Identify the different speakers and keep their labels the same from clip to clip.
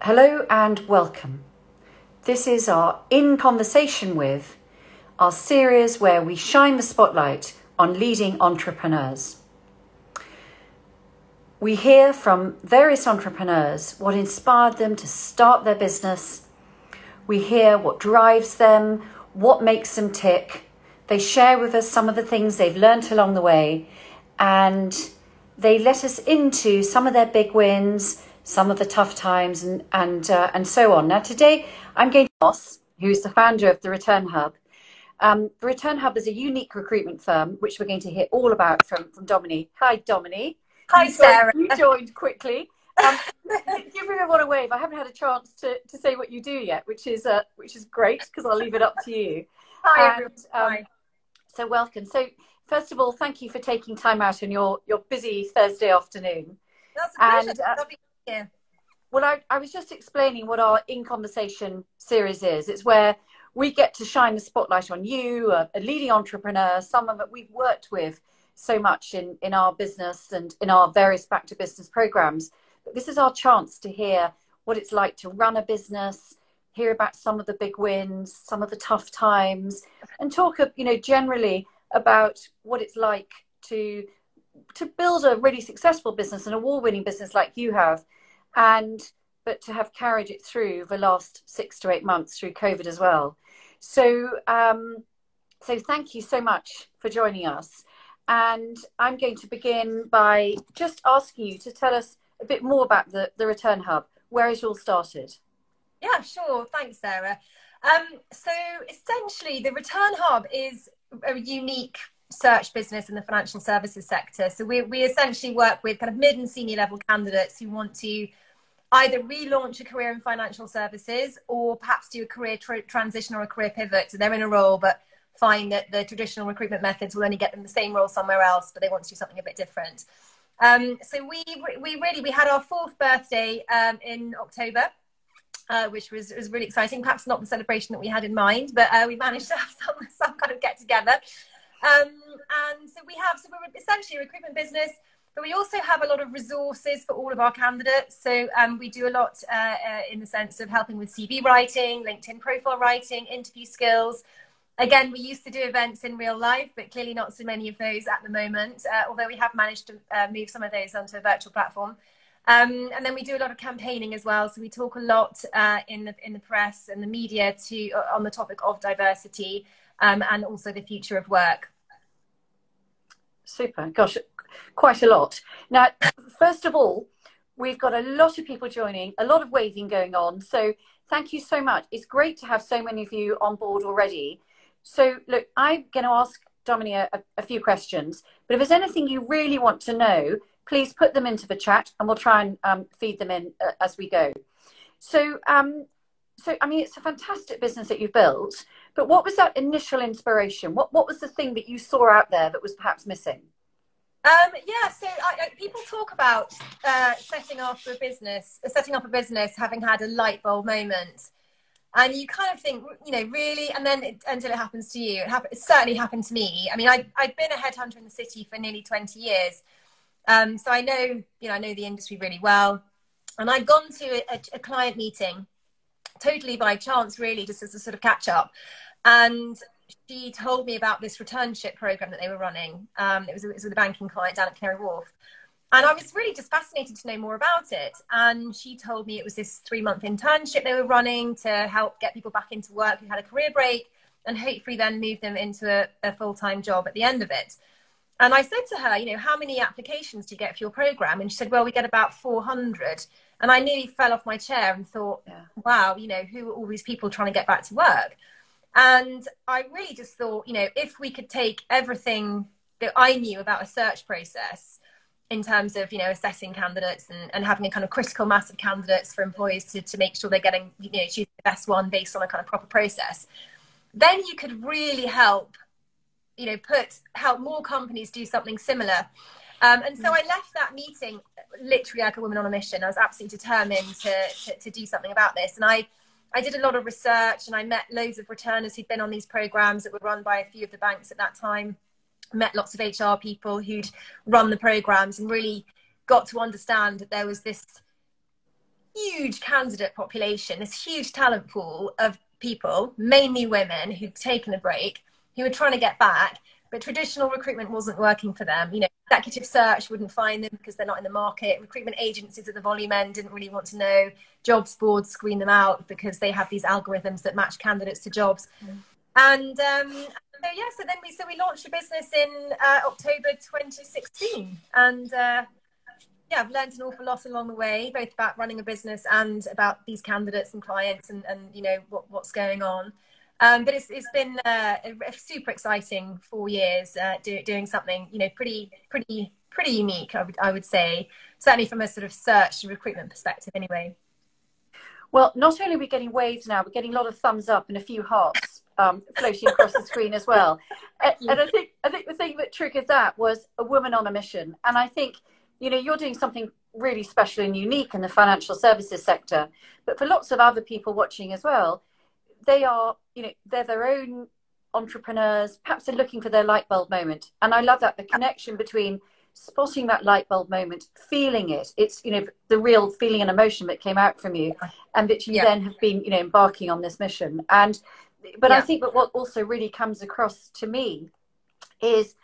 Speaker 1: Hello and welcome. This is our In Conversation With, our series where we shine the spotlight on leading entrepreneurs. We hear from various entrepreneurs what inspired them to start their business. We hear what drives them, what makes them tick. They share with us some of the things they've learnt along the way, and they let us into some of their big wins, some of the tough times, and so on. Now, today I'm going to Moss, who's the founder of the Return Hub. The Return Hub is a unique recruitment firm, which we're going to hear all about from Dominie. Hi, Dominie.
Speaker 2: Hi, Sarah.
Speaker 1: You joined quickly. Give everyone a wave. I haven't had a chance to say what you do yet, which is great, because I'll leave it up to you.
Speaker 2: Hi, everyone. Hi.
Speaker 1: So welcome. So first of all, thank you for taking time out on your busy Thursday afternoon.
Speaker 2: That's a pleasure. Lovely to be here.
Speaker 1: Well, I was just explaining what our In Conversation series is. It's where we get to shine the spotlight on you, a leading entrepreneur, someone that we've worked with so much in our business and in our various back to business programs. But this is our chance to hear what it's like to run a business, hear about some of the big wins, some of the tough times, and talk, generally about what it's like to build a really successful business, an award-winning business like you have, but to have carried it through the last 6 to 8 months through COVID as well. So thank you so much for joining us. And I'm going to begin by just asking you to tell us a bit more about the Return Hub, where it all started.
Speaker 2: Yeah, sure. Thanks, Sarah. So essentially, the Return Hub is a unique search business in the financial services sector. So we essentially work with kind of mid and senior level candidates who want to either relaunch a career in financial services or perhaps do a career transition or a career pivot. So they're in a role, but find that the traditional recruitment methods will only get them the same role somewhere else, but they want to do something a bit different. So we had our 4th birthday in October, which was really exciting. Perhaps not the celebration that we had in mind, but we managed to have some kind of get together. And so we're essentially a recruitment business, but we also have a lot of resources for all of our candidates. So we do a lot in the sense of helping with CV writing, LinkedIn profile writing, interview skills. Again, we used to do events in real life, but clearly not so many of those at the moment, although we have managed to move some of those onto a virtual platform. And then we do a lot of campaigning as well. So we talk a lot in the press and the media on the topic of diversity and also the future of work.
Speaker 1: Super. Gosh, quite a lot. Now, first of all, we've got a lot of people joining, a lot of waving going on. So thank you so much. It's great to have so many of you on board already. So look, I'm going to ask Dominie a few questions, but if there's anything you really want to know, please put them into the chat and we'll try and feed them in as we go. So I mean, it's a fantastic business that you've built, but what was that initial inspiration? What was the thing that you saw out there that was perhaps missing?
Speaker 2: Yeah, so people talk about setting up a business, having had a light bulb moment. And you kind of think, really, and then until it happens to you, it certainly happened to me. I mean, I've been a headhunter in the city for nearly 20 years. So I know the industry really well. And I'd gone to a client meeting totally by chance, really, just as a sort of catch up. And she told me about this returnship program that they were running. It was with a banking client down at Canary Wharf. And I was really just fascinated to know more about it. And she told me it was this 3-month internship they were running to help get people back into work who had a career break and hopefully then move them into a full-time job at the end of it. And I said to her, how many applications do you get for your program? And she said, well, we get about 400. And I nearly fell off my chair and thought, wow, who are all these people trying to get back to work? And I really just thought, if we could take everything that I knew about a search process in terms of, assessing candidates and having a kind of critical mass of candidates for employers to make sure they're getting, choosing the best one based on a kind of proper process, then you could really help more companies do something similar. And so I left that meeting literally like a woman on a mission. I was absolutely determined to do something about this. And I did a lot of research and I met loads of returners who'd been on these programs that were run by a few of the banks at that time. Met lots of HR people who'd run the programs and really got to understand that there was this huge candidate population, this huge talent pool of people, mainly women, who'd taken a break, who were trying to get back, but traditional recruitment wasn't working for them. You know, executive search wouldn't find them because they're not in the market. Recruitment agencies at the volume end didn't really want to know. Jobs boards screen them out because they have these algorithms that match candidates to jobs. And so we launched a business in October 2016, and I've learned an awful lot along the way, both about running a business and about these candidates and clients, and you know what's going on. But it's been a super exciting 4 years doing something, you know, pretty unique, I would say, certainly from a sort of search and recruitment perspective anyway.
Speaker 1: Well, not only are we getting waves now, we're getting a lot of thumbs up and a few hearts floating across the screen as well. And I think the thing that triggered that was a woman on a mission. And I think, you know, you're doing something really special and unique in the financial services sector, but for lots of other people watching as well, they are, you know, they're their own entrepreneurs, perhaps they're looking for their light bulb moment. And I love that, the connection between spotting that light bulb moment, feeling it. It's, you know, the real feeling and emotion that came out from you, and that you then have been, you know, embarking on this mission. But I think that what also really comes across to me is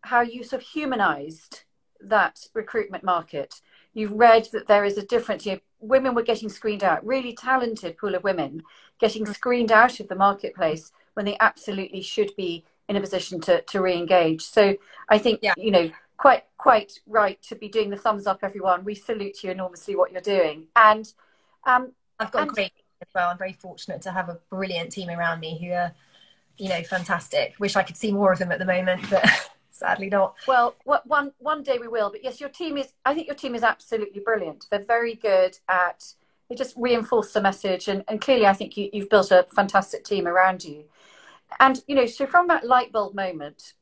Speaker 1: how you sort of humanized that recruitment market. You've read that there is a difference. You know, women were getting screened out, really talented pool of women getting screened out of the marketplace when they absolutely should be in a position to re-engage. So I think, you know, quite right to be doing the thumbs up, everyone. We salute you enormously what you're doing. And
Speaker 2: I've got a great team as well. I'm very fortunate to have a brilliant team around me who are, you know, fantastic. Wish I could see more of them at the moment, but sadly not.
Speaker 1: Well, one day we will. But yes, I think your team is absolutely brilliant. They're very good at, they just reinforce the message. And clearly I think you've built a fantastic team around you. And, you know, so from that light bulb moment,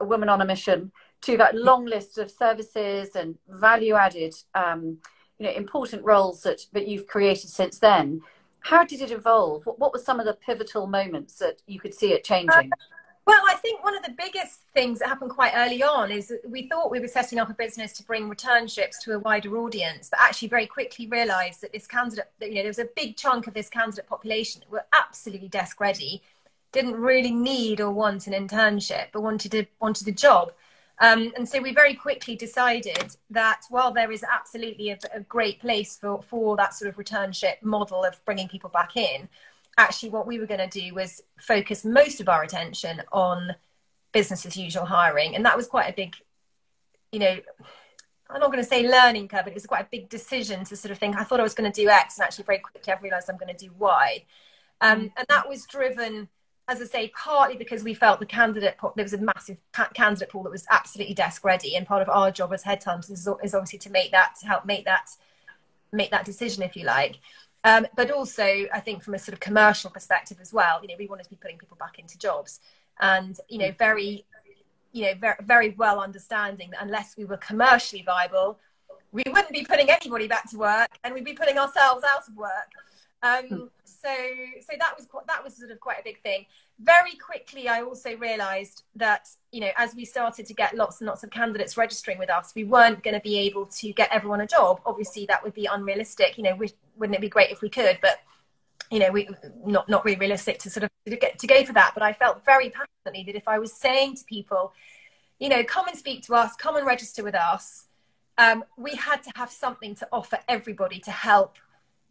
Speaker 1: a woman on a mission, to that long list of services and value added, you know, important roles that you've created since then, how did it evolve? What were some of the pivotal moments that you could see it changing?
Speaker 2: Well, I think one of the biggest things that happened quite early on is that we thought we were setting up a business to bring returnships to a wider audience, but actually very quickly realised that this candidate, you know, there was a big chunk of this candidate population that were absolutely desk ready, didn't really need or want an internship, but wanted a job. And so we very quickly decided that while there is absolutely a great place for that sort of returnship model of bringing people back in, actually what we were going to do was focus most of our attention on business as usual hiring. And that was quite a big, you know, I'm not going to say learning curve, but it was quite a big decision to sort of think, I thought I was going to do X, and actually very quickly I've realised I'm going to do Y. And that was driven, as I say, partly because we felt there was a massive candidate pool that was absolutely desk ready, and part of our job as headhunters is obviously to help make that decision, if you like. But also, I think from a sort of commercial perspective as well, you know, we wanted to be putting people back into jobs, and you know, very well understanding that unless we were commercially viable, we wouldn't be putting anybody back to work, and we'd be putting ourselves out of work. So that was sort of quite a big thing. Very quickly, I also realised that, you know, as we started to get lots and lots of candidates registering with us, we weren't going to be able to get everyone a job. Obviously, that would be unrealistic. You know, wouldn't it be great if we could? But you know, we not really realistic to sort of to go for that. But I felt very passionately that if I was saying to people, you know, come and speak to us, come and register with us, we had to have something to offer everybody to help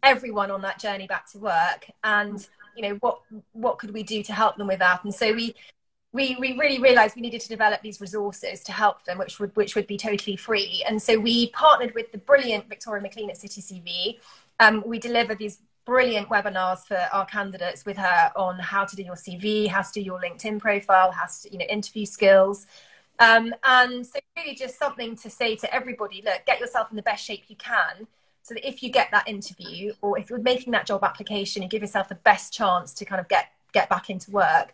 Speaker 2: everyone on that journey back to work. And you know, what could we do to help them with that? And so we really realized we needed to develop these resources to help them, which would be totally free. And so we partnered with the brilliant Victoria McLean at City CV. We deliver these brilliant webinars for our candidates with her on how to do your CV, how to do your LinkedIn profile, how to, you know, interview skills. And so really just something to say to everybody, look, get yourself in the best shape you can, so that if you get that interview, or if you're making that job application, you give yourself the best chance to kind of get back into work.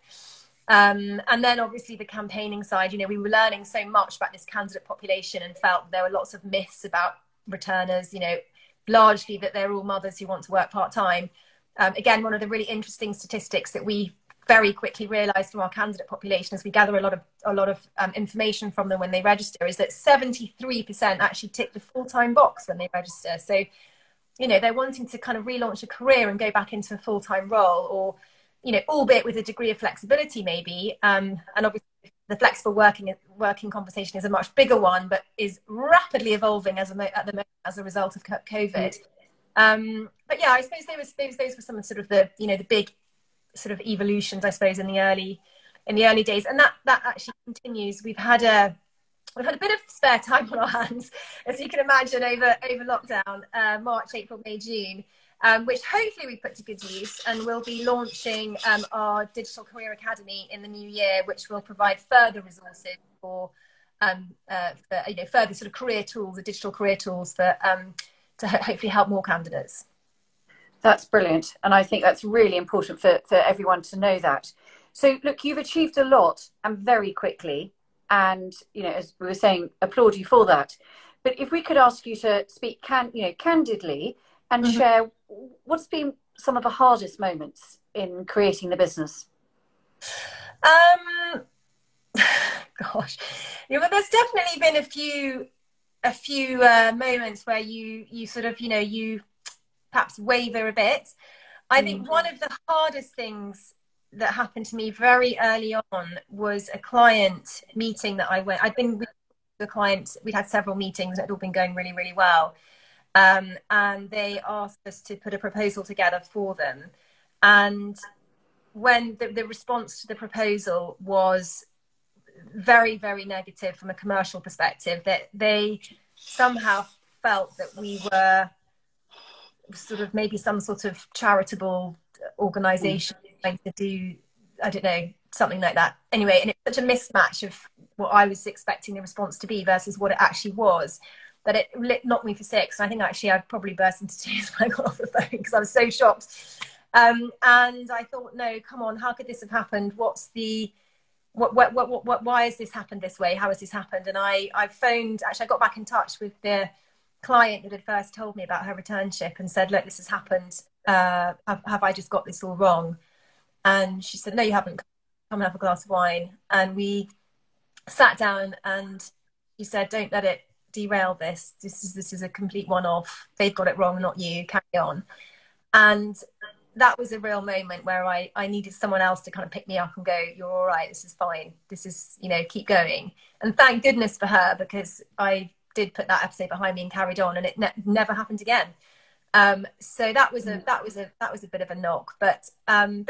Speaker 2: And then obviously the campaigning side, you know, we were learning so much about this candidate population and felt there were lots of myths about returners, you know, largely that they're all mothers who want to work part-time. Again, one of the really interesting statistics that we very quickly realised from our candidate population as we gather a lot of information from them when they register is that 73% actually tick the full-time box when they register. So you know, they're wanting to kind of relaunch a career and go back into a full-time role, or, you know, albeit with a degree of flexibility maybe. And obviously the flexible working conversation is a much bigger one, but is rapidly evolving at the moment as a result of COVID. But yeah, I suppose those were some of sort of the, you know, the big sort of evolutions, I suppose, in the early days. And that actually continues. We've had a bit of spare time on our hands, as you can imagine, over lockdown, March, April, May, June, which hopefully we put to good use, and we'll be launching our Digital Career Academy in the new year, which will provide further resources for you know, further sort of career tools, the digital career tools for to hopefully help more candidates.
Speaker 1: That's brilliant. And I think that's really important for everyone to know that. So look, you've achieved a lot and very quickly. And, you know, as we were saying, applaud you for that. But if we could ask you to speak candidly and share what's been some of the hardest moments in creating the business?
Speaker 2: Gosh, yeah, well, there's definitely been a few moments where you sort of, you know, you perhaps waver a bit. I think one of the hardest things that happened to me very early on was a client meeting that I'd been with the client. We'd had several meetings and it had all been going really, really well. And they asked us to put a proposal together for them. And when the response to the proposal was very, very negative from a commercial perspective, that they somehow felt that we were sort of maybe some sort of charitable organization trying to do, I don't know, something like that. Anyway, and it's such a mismatch of what I was expecting the response to be versus what it actually was, that it knocked me for six. And I think actually I probably burst into tears when I got off the phone because I was so shocked. And I thought, no, come on, how could this have happened? Why has this happened this way? How has this happened? And I got back in touch with the client that had first told me about her returnship and said, look, this has happened. Have I just got this all wrong? And she said, no, you haven't. Come and have a glass of wine. And we sat down and she said, don't let it derail this. This is a complete one-off. They've got it wrong, not you. Carry on. And that was a real moment where I needed someone else to kind of pick me up and go, you're all right. This is fine. This is, you know, keep going. And thank goodness for her, because I did put that episode behind me and carried on, and it never happened again. So that was a bit of a knock, but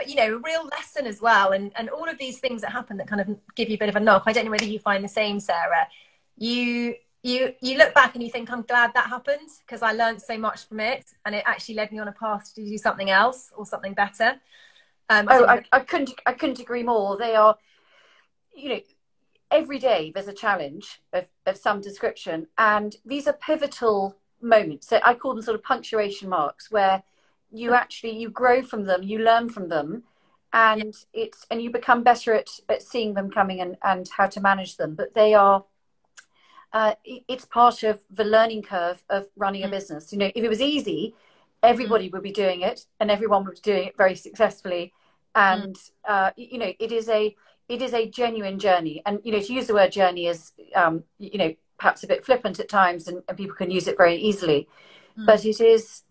Speaker 2: you know, a real lesson as well. And all of these things that happen that kind of give you a bit of a knock. I don't know whether you find the same, Sarah. You look back and you think, I'm glad that happened because I learned so much from it, and it actually led me on a path to do something else or something better.
Speaker 1: I couldn't agree more. They are, you know, every day there's a challenge of some description, and these are pivotal moments. So I call them sort of punctuation marks, where you grow from them, you learn from them, and you become better at seeing them coming and how to manage them. But they are it's part of the learning curve of running a business. You know, if it was easy, everybody would be doing it and everyone would be doing it very successfully. And you know, it is a genuine journey. And, you know, to use the word journey is, you know, perhaps a bit flippant at times, and people can use it very easily. But it's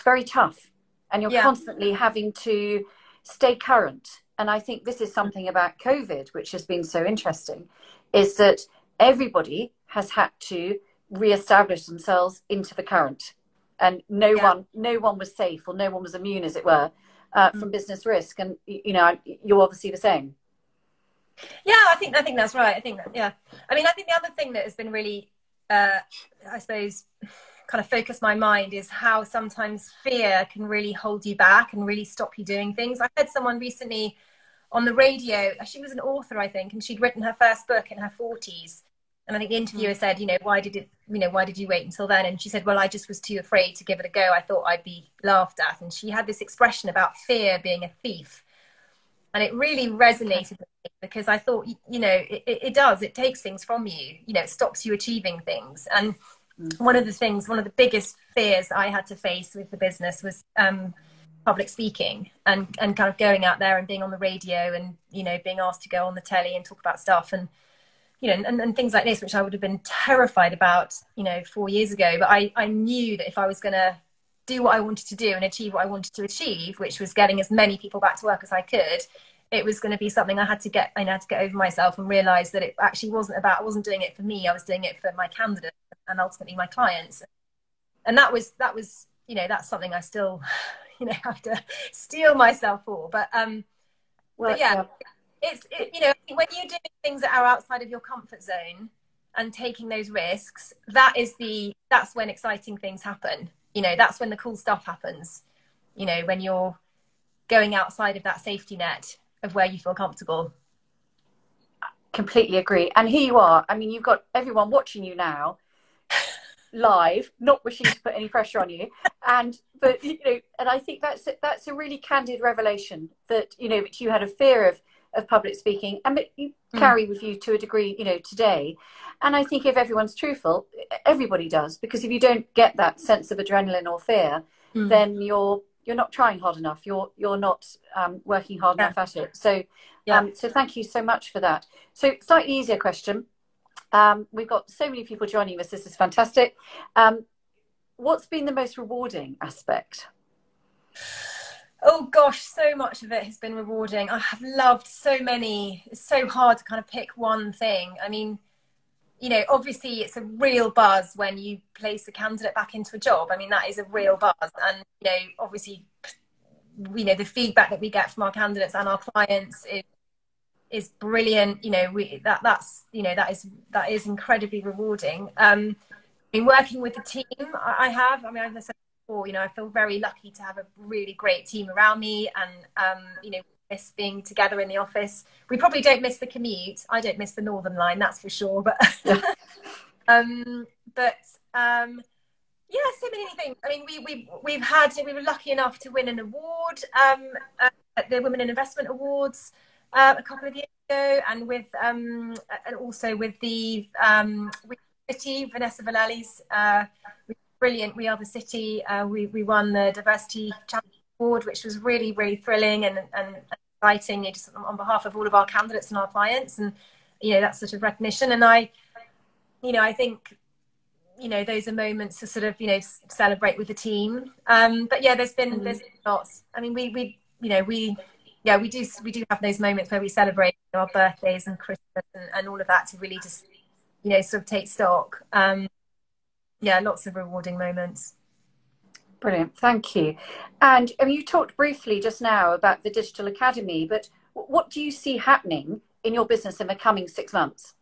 Speaker 1: very tough, and you're constantly having to stay current. And I think this is something about COVID, which has been so interesting, is that everybody has had to reestablish themselves into the current. And no one was safe, or no one was immune, as it were, from business risk. And, you know, you're obviously the same.
Speaker 2: Yeah, I think that's right. I think the other thing that has been really, I suppose, kind of focused my mind is how sometimes fear can really hold you back and really stop you doing things. I heard someone recently on the radio. She was an author, I think, and she'd written her first book in her 40s. And I think the interviewer said, you know, why did you wait until then? And she said, well, I just was too afraid to give it a go. I thought I'd be laughed at. And she had this expression about fear being a thief. And it really resonated with me, because I thought, you know, it does. It takes things from you. You know, it stops you achieving things. And one of the biggest fears I had to face with the business was public speaking and kind of going out there and being on the radio and, you know, being asked to go on the telly and talk about stuff. And you know, and things like this, which I would have been terrified about, you know, 4 years ago. But I knew that if I was going to do what I wanted to do and achieve what I wanted to achieve, which was getting as many people back to work as I could, it was going to be something I had to get over myself and realize that it actually wasn't about, I wasn't doing it for me. I was doing it for my candidates and ultimately my clients. And that was, you know, that's something I still, you know, have to steel myself for. But yeah. You know, when you're doing things that are outside of your comfort zone and taking those risks, that's when exciting things happen. You know, that's when the cool stuff happens. You know, when you're going outside of that safety net of where you feel comfortable.
Speaker 1: Completely agree. And here you are. I mean, you've got everyone watching you now live, not wishing to put any pressure on you. But you know, and I think that's a really candid revelation that, you know, that you had a fear of public speaking, and you carry with you to a degree, you know, today. And I think if everyone's truthful, everybody does, because if you don't get that sense of adrenaline or fear, then you're not trying hard enough. You're not working hard enough at it. So so thank you so much for that. So slightly easier question. We've got so many people joining us. This is fantastic. What's been the most rewarding aspect?
Speaker 2: Oh gosh, so much of it has been rewarding. I have loved so many. It's so hard to kind of pick one thing. I mean, you know, obviously it's a real buzz when you place a candidate back into a job. I mean, that is a real buzz. And, you know, obviously, you know, the feedback that we get from our candidates and our clients is brilliant. You know, that is incredibly rewarding. In working with the team, as I said before, you know, I feel very lucky to have a really great team around me, and you know, miss being together in the office. We probably don't miss the commute. I don't miss the Northern Line, that's for sure. But yeah, so many things. I mean, we were lucky enough to win an award at the Women in Investment Awards a couple of years ago, and and also with the City, Vanessa Vallely's brilliant We Are the City. We won the Diversity Champion Award, which was really, really thrilling and exciting, you know, just on behalf of all of our candidates and our clients. And, you know, that sort of recognition. And I think, you know, those are moments to sort of, you know, celebrate with the team. But yeah, there's lots. I mean, we do have those moments where we celebrate, you know, our birthdays and Christmas and all of that, to really just, you know, sort of take stock. Lots of rewarding moments.
Speaker 1: Brilliant, thank you. And I mean, you talked briefly just now about the Digital Academy, but what do you see happening in your business in the coming 6 months?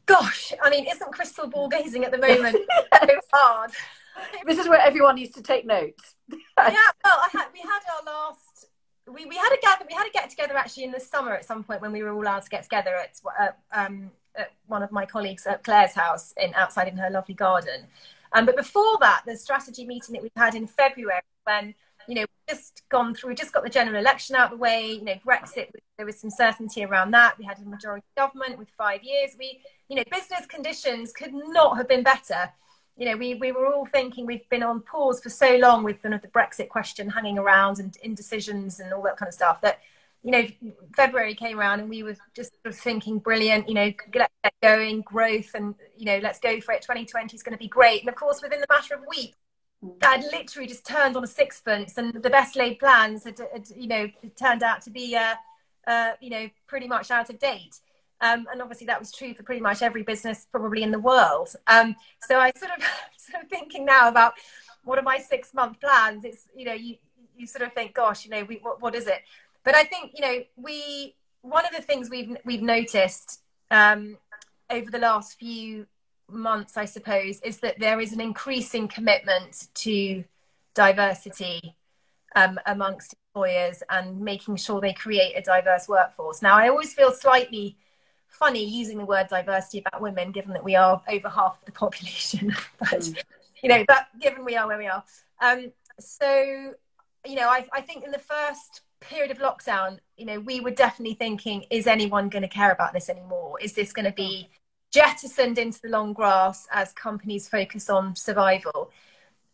Speaker 2: Gosh, I mean, isn't crystal ball gazing at the moment so hard?
Speaker 1: This is where everyone needs to take notes.
Speaker 2: Yeah, well, we had a get together actually in the summer at some point when we were all allowed to get together at one of my colleagues at Claire's house outside in her lovely garden. But before that, the strategy meeting that we had in February, when, you know, we just got the general election out of the way, you know, Brexit, there was some certainty around that. We had a majority government with 5 years. You know, business conditions could not have been better. You know, we were all thinking, we've been on pause for so long with the Brexit question hanging around and indecisions and all that kind of stuff, that, you know, February came around and we were just sort of thinking, brilliant, you know, let's get going, growth, and, you know, let's go for it. 2020 is going to be great. And of course, within the matter of weeks, that had literally just turned on a sixpence, and the best laid plans had you know, turned out to be, you know, pretty much out of date. And obviously that was true for pretty much every business probably in the world. So I sort of thinking now about what are my 6-month plans. It's, you know, you sort of think, gosh, you know, what is it? But I think, you know, one of the things we've noticed over the last few months, I suppose, is that there is an increasing commitment to diversity amongst employers and making sure they create a diverse workforce. Now, I always feel slightly funny using the word diversity about women, given that we are over half of the population. But you know, but given we are where we are, so you know, I think in the first period of lockdown, you know, we were definitely thinking, is anyone going to care about this anymore? Is this going to be jettisoned into the long grass as companies focus on survival?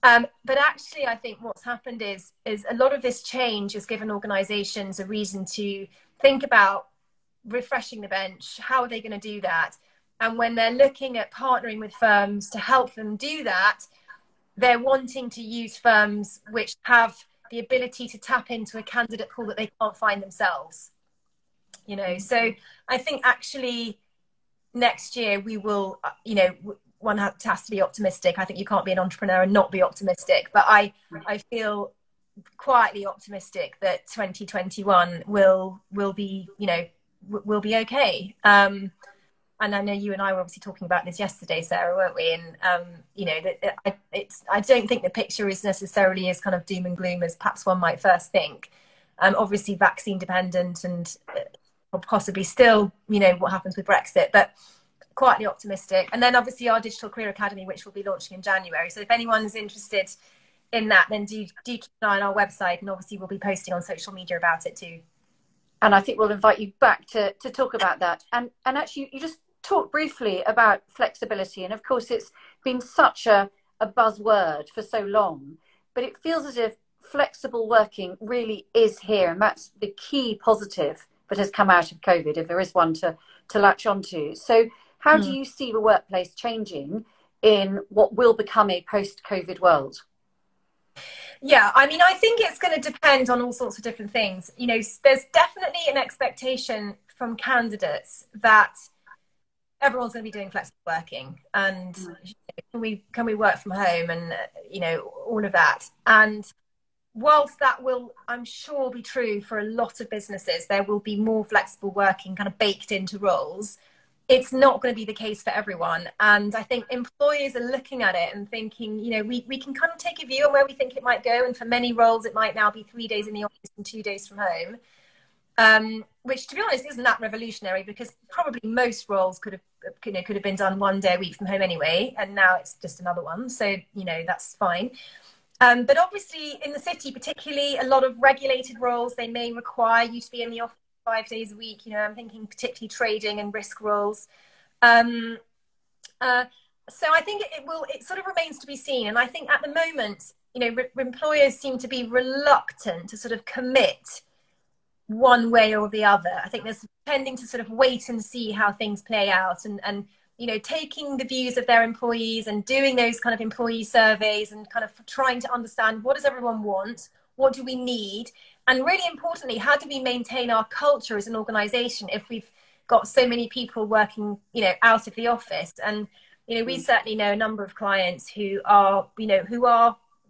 Speaker 2: But actually, I think what's happened is a lot of this change has given organizations a reason to think about refreshing the bench, how are they going to do that? And when they're looking at partnering with firms to help them do that, they're wanting to use firms which have the ability to tap into a candidate pool that they can't find themselves. You know, so I think actually next year we will, you know, one has to be optimistic. I think you can't be an entrepreneur and not be optimistic, but I feel quietly optimistic that 2021 will be, you know, will be okay. And I know you and I were obviously talking about this yesterday, Sarah, weren't we? And you know, that I don't think the picture is necessarily as kind of doom and gloom as perhaps one might first think. Obviously vaccine dependent, and possibly still, you know, what happens with Brexit, but quietly optimistic. And then obviously our Digital Career Academy, which will be launching in January. So if anyone's interested in that, then do keep an eye on our website, and obviously we'll be posting on social media about it too.
Speaker 1: And I think we'll invite you back to talk about that. And actually, you just talked briefly about flexibility. And of course, it's been such a buzzword for so long, but it feels as if flexible working really is here. And that's the key positive that has come out of COVID, if there is one to latch onto. So how do you see the workplace changing in what will become a post-COVID world?
Speaker 2: Yeah, I mean, I think it's going to depend on all sorts of different things. You know, there's definitely an expectation from candidates that everyone's going to be doing flexible working, and can we work from home, and you know, all of that. And whilst that will, I'm sure, be true for a lot of businesses, there will be more flexible working kind of baked into roles. It's not going to be the case for everyone. And I think employers are looking at it and thinking, you know, we can kind of take a view on where we think it might go. And for many roles, it might now be 3 days in the office and 2 days from home, which, to be honest, isn't that revolutionary, because probably most roles could have been done 1 day a week from home anyway. And now it's just another one. So, you know, that's fine. But obviously in the city, particularly, a lot of regulated roles, they may require you to be in the office 5 days a week. You know, I'm thinking particularly trading and risk roles. So I think it sort of remains to be seen. And I think at the moment, you know, employers seem to be reluctant to sort of commit one way or the other. I think there's tending to sort of wait and see how things play out, and you know, taking the views of their employees and doing those kind of employee surveys and kind of trying to understand, what does everyone want? What do we need? And really importantly, how do we maintain our culture as an organization if we've got so many people working, you know, out of the office? And, you know, we certainly know a number of clients who are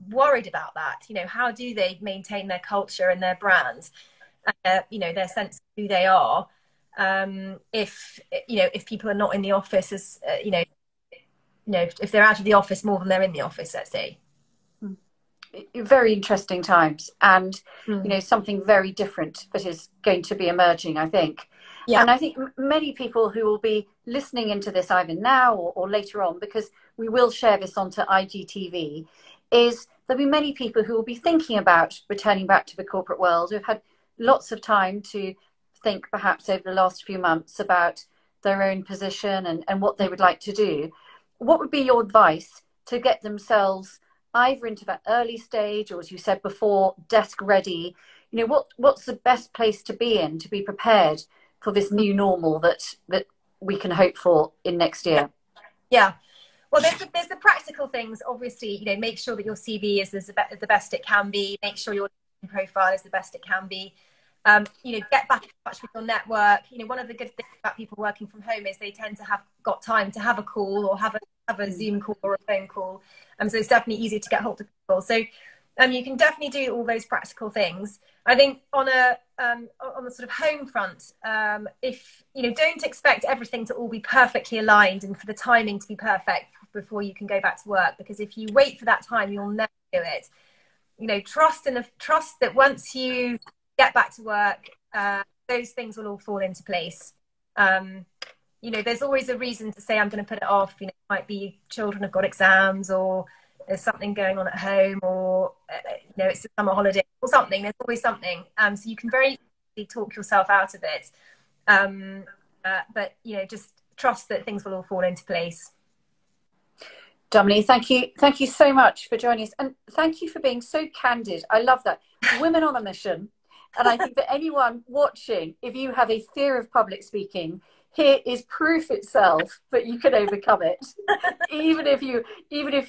Speaker 2: worried about that. You know, how do they maintain their culture and their brand, you know, their sense of who they are? If people are not in the office, as if they're out of the office more than they're in the office, let's say.
Speaker 1: Very interesting times, and you know, something very different that is going to be emerging, I think. Yeah. And I think many people who will be listening into this either now or later on, because we will share this onto IGTV, is there'll be many people who will be thinking about returning back to the corporate world, who've had lots of time to think perhaps over the last few months about their own position and what they would like to do. What would be your advice to get themselves either into that early stage, or, as you said before, desk ready? You know, what's the best place to be in to be prepared for this new normal that we can hope for in next year?
Speaker 2: Yeah. Well, there's the practical things. Obviously, you know, make sure that your CV is the best it can be. Make sure your profile is the best it can be. You know, get back in touch with your network. You know, one of the good things about people working from home is they tend to have got time to have a call, or have a Zoom call or a phone call. So it's definitely easier to get hold of people. So you can definitely do all those practical things. I think on the sort of home front, if you know, don't expect everything to all be perfectly aligned and for the timing to be perfect before you can go back to work, because if you wait for that time, you'll never do it. You know, trust that once you get back to work, those things will all fall into place. You know, there's always a reason to say I'm going to put it off. You know, it might be children have got exams, or there's something going on at home, or you know, it's a summer holiday or something. There's always something. So you can very easily talk yourself out of it. But you know, just trust that things will all fall into place.
Speaker 1: Dominie, thank you so much for joining us, and thank you for being so candid. I love that. Women on a mission. And I think that anyone watching, if you have a fear of public speaking, here is proof itself that you can overcome it. even if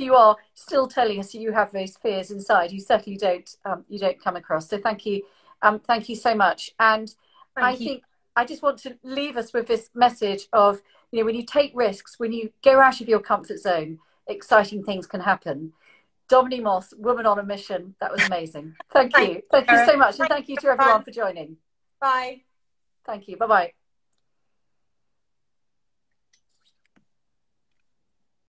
Speaker 1: you are still telling us you have those fears inside, you certainly don't come across. So thank you so much. And I think I just want to leave us with this message of, you know, when you take risks, when you go out of your comfort zone, exciting things can happen. Dominie Moss, Woman on a Mission. That was amazing. Thank you. Thank you so much. And thank you to everyone for joining.
Speaker 2: Bye.
Speaker 1: Thank you. Bye-bye.